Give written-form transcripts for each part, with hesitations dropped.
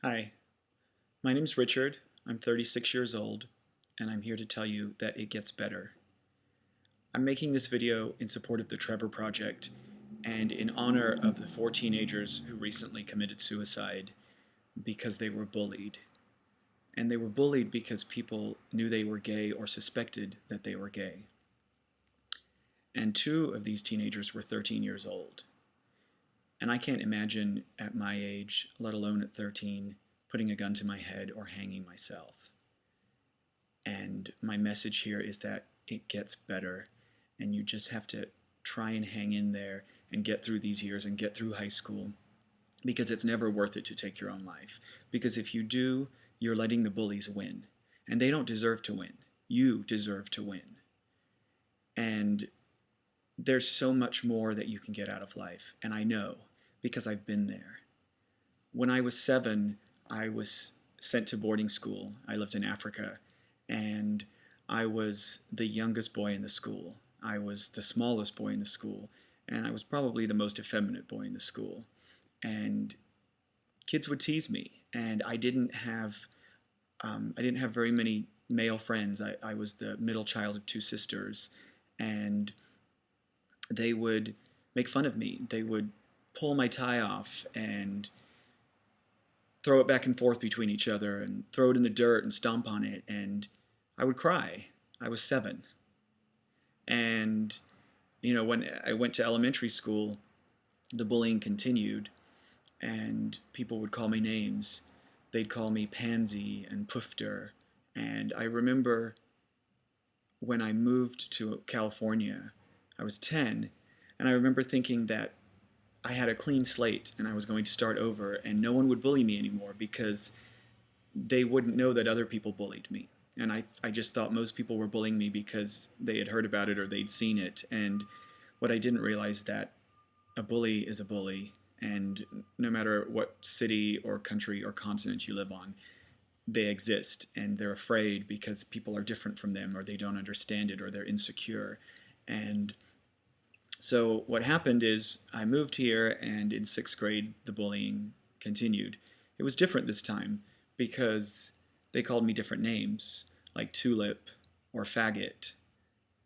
Hi, my name's Richard. I'm 36 years old, and I'm here to tell you that it gets better. I'm making this video in support of the Trevor Project and in honor of the four teenagers who recently committed suicide because they were bullied. And they were bullied because people knew they were gay or suspected that they were gay. And two of these teenagers were 13 years old. And I can't imagine at my age, let alone at 13, putting a gun to my head or hanging myself. And my message here is that it gets better, and you just have to try and hang in there and get through these years and get through high school, because it's never worth it to take your own life. Because if you do, you're letting the bullies win, and they don't deserve to win. You deserve to win. And there's so much more that you can get out of life, and I know because I've been there. When I was 7, I was sent to boarding school. I lived in Africa, and I was the youngest boy in the school. I was the smallest boy in the school, and I was probably the most effeminate boy in the school. And kids would tease me, and I didn't have very many male friends. I was the middle child of two sisters, and they would make fun of me. They would pull my tie off and throw it back and forth between each other and throw it in the dirt and stomp on it, and I would cry. I was 7. And, when I went to elementary school, the bullying continued, and people would call me names. They'd call me Pansy and Poofter. And I remember when I moved to California, I was 10, and I remember thinking that I had a clean slate and I was going to start over, and no one would bully me anymore because they wouldn't know that other people bullied me. And I just thought most people were bullying me because they had heard about it or they'd seen it. And what I didn't realize that a bully is a bully, and no matter what city or country or continent you live on, they exist, and they're afraid because people are different from them, or they don't understand it, or they're insecure. And so what happened is I moved here, and in 6th grade, the bullying continued. It was different this time because they called me different names, like Tulip or Faggot,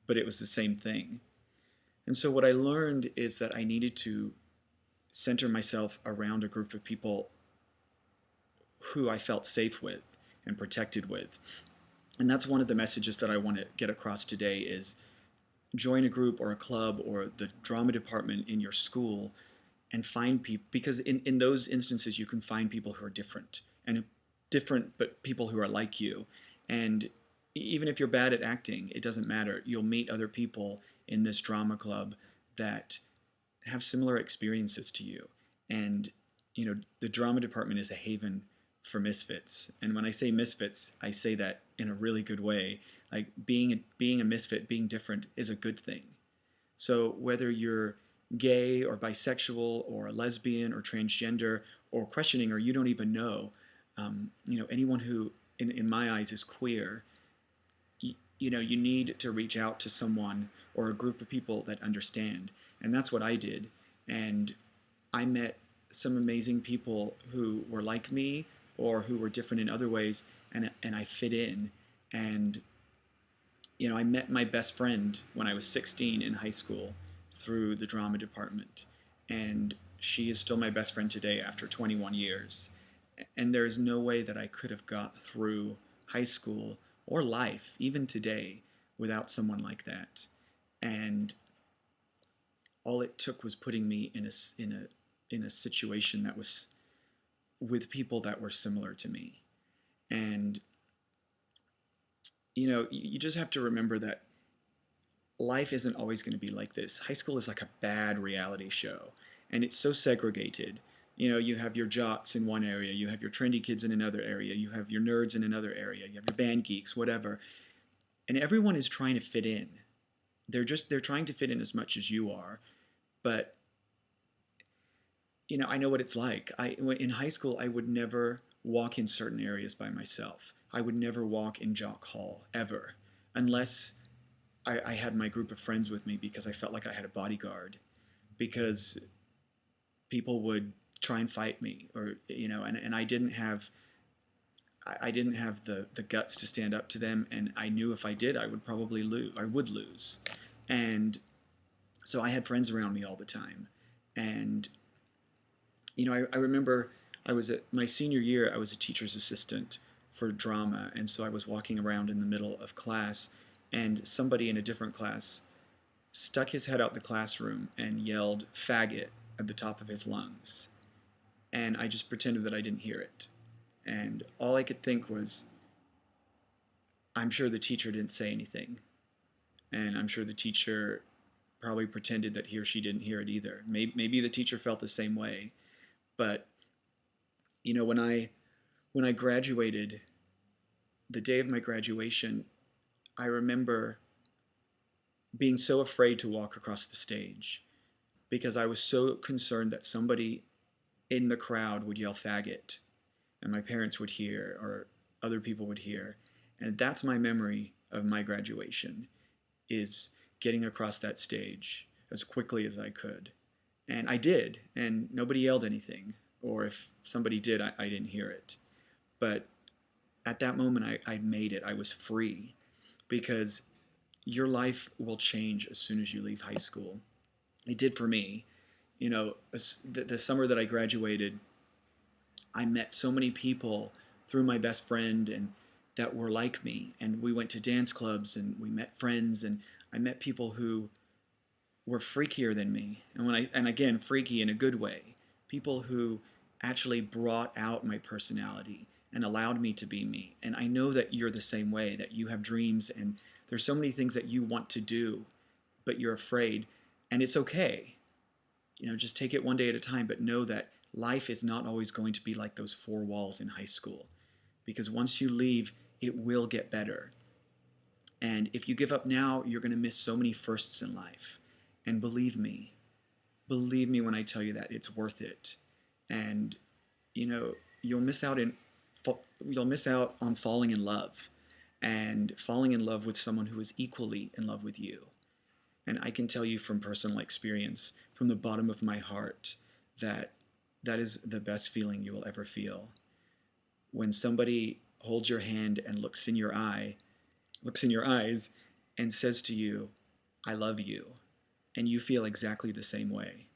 but it was the same thing. And so what I learned is that I needed to center myself around a group of people who I felt safe with and protected with. And that's one of the messages that I want to get across today is join a group or a club or the drama department in your school and find people, because in those instances you can find people who are different, and different but people who are like you. And even if you're bad at acting, it doesn't matter. You'll meet other people in this drama club that have similar experiences to you. And the drama department is a haven for misfits. And when I say misfits, I say that in a really good way. Like being a misfit, being different is a good thing. So whether you're gay or bisexual or lesbian or transgender or questioning, or you don't even know, anyone who in my eyes is queer, you need to reach out to someone or a group of people that understand. And that's what I did. And I met some amazing people who were like me or who were different in other ways, and I fit in. And I met my best friend when I was 16 in high school through the drama department, and she is still my best friend today after 21 years. And there's no way that I could have got through high school or life, even today, without someone like that. And all it took was putting me in a situation that was with people that were similar to me. And you just have to remember that life isn't always going to be like this. High school is like a bad reality show, and it's so segregated. You have your jocks in one area, you have your trendy kids in another area, you have your nerds in another area, you have your band geeks, whatever. And everyone is trying to fit in. They're trying to fit in as much as you are. But I know what it's like. In high school, I would never walk in certain areas by myself. I would never walk in Jock Hall, ever, unless I had my group of friends with me, because I felt like I had a bodyguard, because people would try and fight me, or and I didn't have the guts to stand up to them, and I knew if I did, I would probably lose. I would lose, and so I had friends around me all the time, and I remember I was at my senior year. I was a teacher's assistant for drama, and so I was walking around in the middle of class, and somebody in a different class stuck his head out the classroom and yelled "faggot" at the top of his lungs, and I just pretended that I didn't hear it. And all I could think was, I'm sure the teacher didn't say anything. And I'm sure the teacher probably pretended that he or she didn't hear it either. Maybe the teacher felt the same way. But, when I graduated, the day of my graduation, I remember being so afraid to walk across the stage because I was so concerned that somebody in the crowd would yell "faggot," and my parents would hear, or other people would hear. And that's my memory of my graduation, is getting across that stage as quickly as I could. And I did, and nobody yelled anything. Or if somebody did, I didn't hear it. But at that moment, I made it. I was free. Because your life will change as soon as you leave high school. It did for me. The summer that I graduated, I met so many people through my best friend and that were like me, and we went to dance clubs and we met friends, and I met people who were freakier than me, and again, freaky in a good way, people who actually brought out my personality and allowed me to be me. And I know that you're the same way, that you have dreams and there's so many things that you want to do, but you're afraid, and it's okay. Just take it one day at a time, but know that life is not always going to be like those four walls in high school. Because once you leave, it will get better. And if you give up now, you're going to miss so many firsts in life. And believe me when I tell you that it's worth it. And you'll miss out on falling in love, and falling in love with someone who is equally in love with you. And I can tell you from personal experience, from the bottom of my heart, that that is the best feeling you will ever feel. When somebody holds your hand and looks in your eyes and says to you, "I love you," and you feel exactly the same way.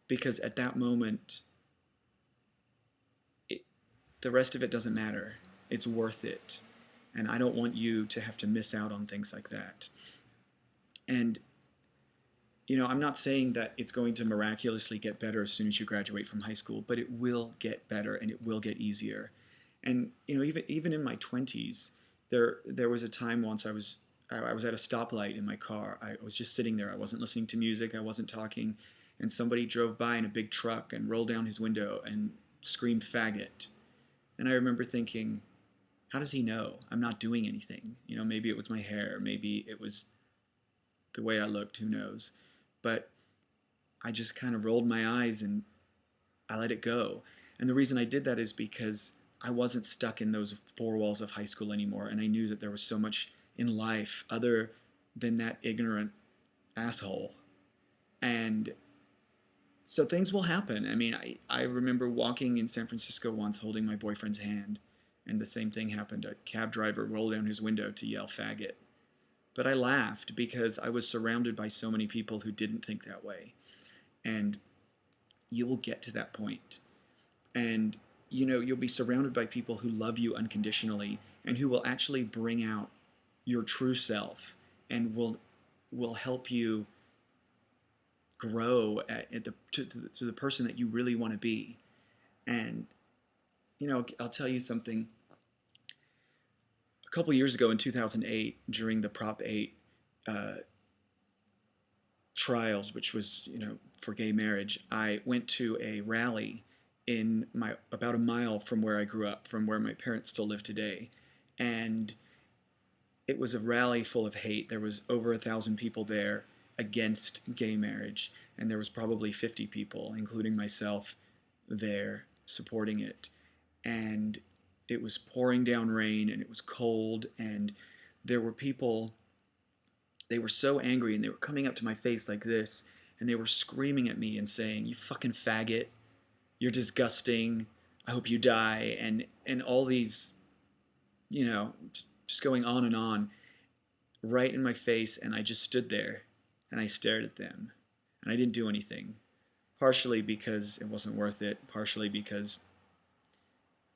Because at that moment, the rest of it doesn't matter. It's worth it. And I don't want you to have to miss out on things like that. And I'm not saying that it's going to miraculously get better as soon as you graduate from high school, but it will get better and it will get easier. And even in my 20s, there was a time once I was at a stoplight in my car. I was just sitting there. I wasn't listening to music. I wasn't talking. And somebody drove by in a big truck and rolled down his window and screamed "faggot." And I remember thinking, how does he know? I'm not doing anything. Maybe it was my hair. Maybe it was the way I looked. Who knows? But I just kind of rolled my eyes and I let it go. And the reason I did that is because I wasn't stuck in those four walls of high school anymore. And I knew that there was so much in life other than that ignorant asshole. And so things will happen. I mean, I remember walking in San Francisco once holding my boyfriend's hand, and the same thing happened. A cab driver rolled down his window to yell "faggot." But I laughed because I was surrounded by so many people who didn't think that way. And you will get to that point. And, you'll be surrounded by people who love you unconditionally and who will actually bring out your true self and will help you grow to the person that you really want to be. And, I'll tell you something. A couple years ago in 2008, during the Prop 8 trials, which was, for gay marriage, I went to a rally about a mile from where I grew up, from where my parents still live today. And it was a rally full of hate. There was over 1,000 people there against gay marriage, and there was probably 50 people, including myself, there supporting it. And it was pouring down rain, and it was cold, and there were people, they were so angry, and they were coming up to my face like this, and they were screaming at me and saying, "You fucking faggot." you're disgusting, I hope you die, and all these, just going on right in my face. And I just stood there and I stared at them and I didn't do anything. Partially because it wasn't worth it, partially because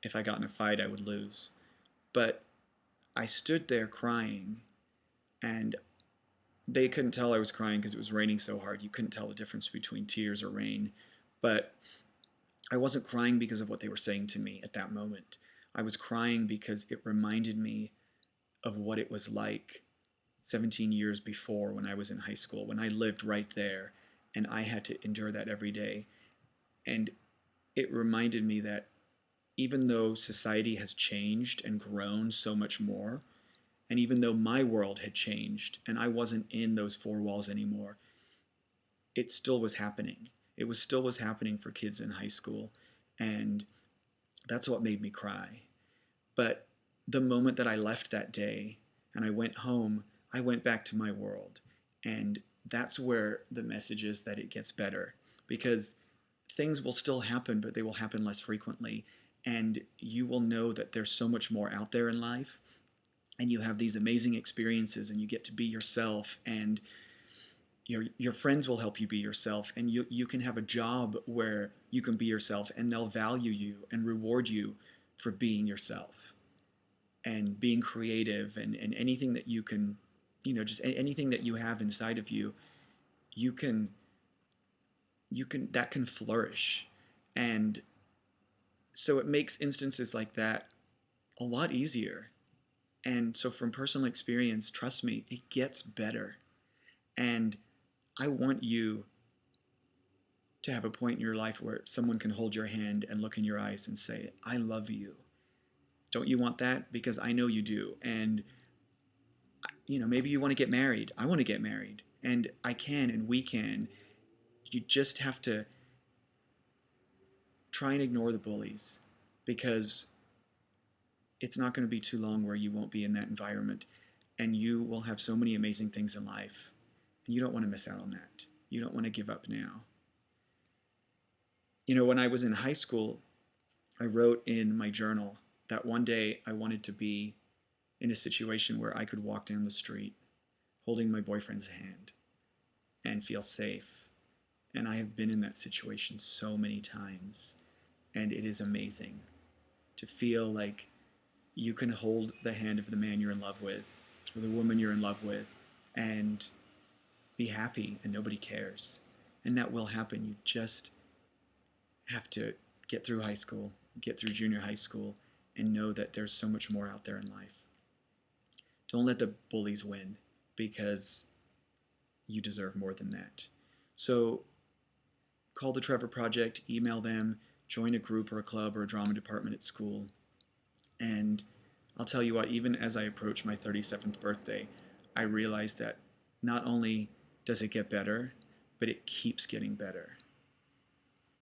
if I got in a fight, I would lose. But I stood there crying, and they couldn't tell I was crying because it was raining so hard. You couldn't tell the difference between tears or rain. But I wasn't crying because of what they were saying to me at that moment. I was crying because it reminded me of what it was like 17 years before when I was in high school, when I lived right there and I had to endure that every day. And it reminded me that even though society has changed and grown so much more, and even though my world had changed and I wasn't in those four walls anymore, it still was happening. It still was happening for kids in high school. And that's what made me cry. But the moment that I left that day and I went home, I went back to my world. And that's where the message is that it gets better. Because things will still happen, but they will happen less frequently. And you will know that there's so much more out there in life. And you have these amazing experiences and you get to be yourself, and your friends will help you be yourself, and you can have a job where you can be yourself and they'll value you and reward you for being yourself and being creative, and anything that you can, just anything that you have inside of you, you can that can flourish. And so it makes instances like that a lot easier. And so from personal experience, trust me, it gets better. And I want you to have a point in your life where someone can hold your hand and look in your eyes and say, I love you. Don't you want that? Because I know you do. And, maybe you want to get married. I want to get married. And I can, and we can. You just have to try and ignore the bullies, because it's not going to be too long where you won't be in that environment, and you will have so many amazing things in life, and you don't want to miss out on that. You don't want to give up now. When I was in high school, I wrote in my journal that one day I wanted to be in a situation where I could walk down the street holding my boyfriend's hand and feel safe. And I have been in that situation so many times, and it is amazing to feel like you can hold the hand of the man you're in love with or the woman you're in love with and be happy, and nobody cares. And that will happen. You just have to get through high school, get through junior high school, and know that there's so much more out there in life. Don't let the bullies win, because you deserve more than that. So call the Trevor Project, email them, join a group or a club or a drama department at school. And I'll tell you what, even as I approach my 37th birthday, I realize that not only does it get better, but it keeps getting better.